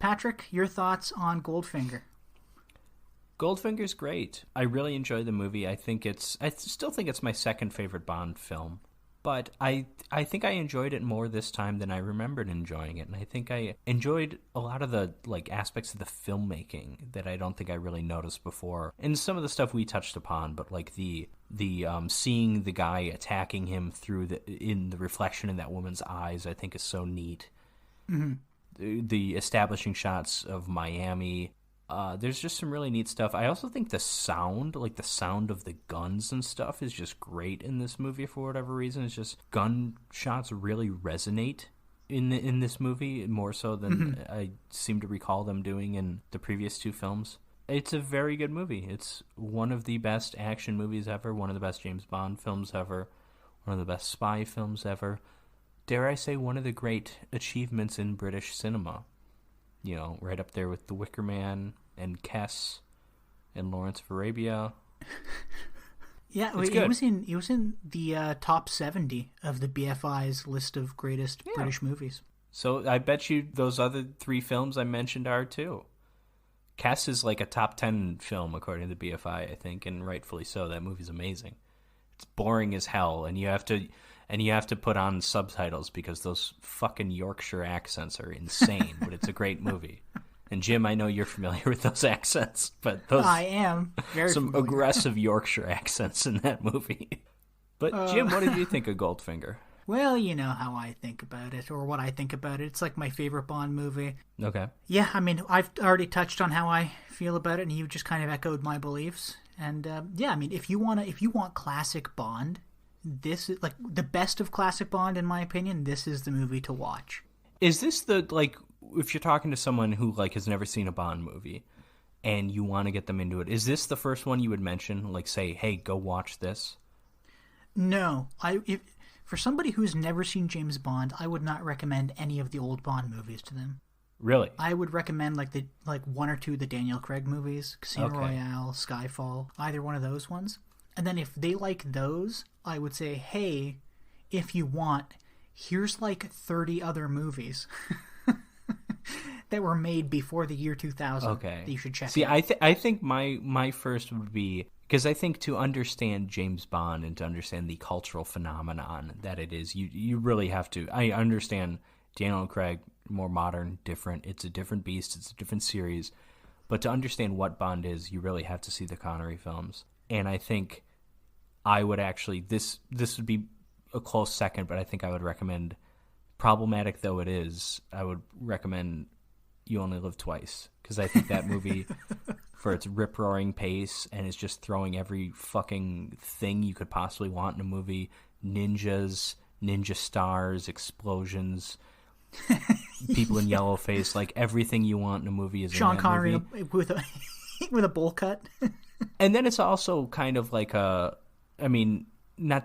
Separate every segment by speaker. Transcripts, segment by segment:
Speaker 1: Patrick, your thoughts on Goldfinger?
Speaker 2: Goldfinger's great. I really enjoy the movie. I still think it's my second favorite Bond film. But I think I enjoyed it more this time than I remembered enjoying it. And I think I enjoyed a lot of the aspects of the filmmaking that I don't think I really noticed before. And some of the stuff we touched upon, but the seeing the guy attacking him in the reflection in that woman's eyes, I think is so neat. Mm-hmm. The establishing shots of Miami. There's just some really neat stuff. I also think the sound of the guns and stuff is just great in this movie for whatever reason. It's just gunshots really resonate in this movie more so than I seem to recall them doing in the previous two films. It's a very good movie. It's one of the best action movies ever, one of the best James Bond films ever, one of the best spy films ever. Dare I say, one of the great achievements in British cinema. You know, right up there with The Wicker Man and Kess and Lawrence of Arabia.
Speaker 1: Yeah, it was in the top 70 of the BFI's list of greatest British movies.
Speaker 2: So I bet you those other three films I mentioned are too. Kess is like a top 10 film according to the BFI, I think, and rightfully so. That movie's amazing. It's boring as hell, and you have to put on subtitles because those fucking Yorkshire accents are insane, but it's a great movie. And Jim, I know you're familiar with those accents, but
Speaker 1: I am very
Speaker 2: some
Speaker 1: familiar.
Speaker 2: Aggressive Yorkshire accents in that movie. But Jim, what did you think of Goldfinger?
Speaker 1: Well, you know how I think about it, or what I think about it. It's like my favorite Bond movie.
Speaker 2: Okay.
Speaker 1: Yeah, I mean, I've already touched on how I feel about it, and you just kind of echoed my beliefs. And yeah, I mean, if you want classic Bond, this is like the best of classic Bond, in my opinion. This is the movie to watch.
Speaker 2: Is this if you're talking to someone who has never seen a Bond movie, and you want to get them into it, is this the first one you would mention? Say, hey, go watch this. No,
Speaker 1: for somebody who's never seen James Bond, I would not recommend any of the old Bond movies to them.
Speaker 2: Really?
Speaker 1: I would recommend one or two of the Daniel Craig movies, Casino Royale, Skyfall, either one of those ones. And then if they like those, I would say, hey, if you want, here's 30 other movies that were made before the year 2000 that you should check out.
Speaker 2: See, I think my first would be, because I think to understand James Bond and to understand the cultural phenomenon that it is, you really have to. I understand Daniel Craig, more modern, different. It's a different beast. It's a different series. But to understand what Bond is, you really have to see the Connery films. And I think I would actually, this would be a close second, but I think I would recommend, problematic though it is, I would recommend You Only Live Twice. Because I think that movie, for its rip-roaring pace, and it's just throwing every fucking thing you could possibly want in a movie, ninjas, ninja stars, explosions, people in yellow face, everything you want in a movie is
Speaker 1: Sean
Speaker 2: in that
Speaker 1: Connery
Speaker 2: movie.
Speaker 1: with a bowl cut.
Speaker 2: And then it's also kind of not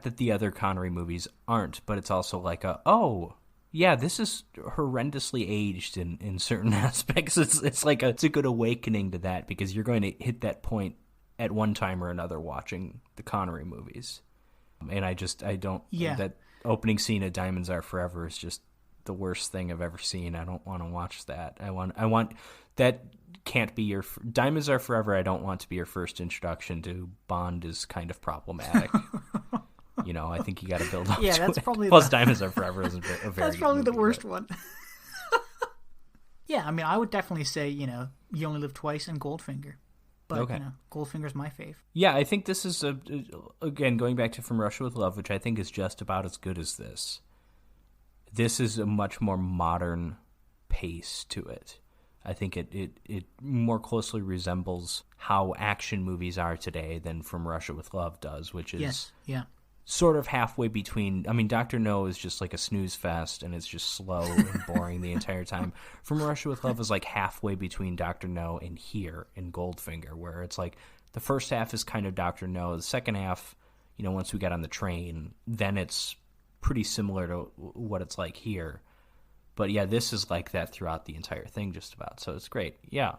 Speaker 2: that the other Connery movies aren't, but it's also this is horrendously aged in certain aspects. It's a good awakening to that, because you're going to hit that point at one time or another watching the Connery movies. And that opening scene of Diamonds Are Forever is just the worst thing I've ever seen. I don't want to watch that. I want that can't be your Diamonds Are Forever. I don't want to be your first introduction to Bond is kind of problematic. I think you got to build up to
Speaker 1: that's
Speaker 2: it.
Speaker 1: probably
Speaker 2: Plus, Diamonds Are Forever is a very
Speaker 1: that's probably
Speaker 2: good
Speaker 1: the worst one. Yeah, I mean, I would definitely say, You Only Live Twice and Goldfinger. But, Goldfinger's my fave.
Speaker 2: Yeah, I think this is, again, going back to From Russia with Love, which I think is just about as good as this. This is a much more modern pace to it. I think it more closely resembles how action movies are today than From Russia with Love does, which is sort of halfway between. I mean, Dr. No is just like a snooze fest, and it's just slow and boring the entire time. From Russia with Love is halfway between Dr. No and here in Goldfinger, where it's the first half is kind of Dr. No. The second half, once we get on the train, then it's pretty similar to what it's like here. But yeah, this is like that throughout the entire thing just about. So it's great. Yeah,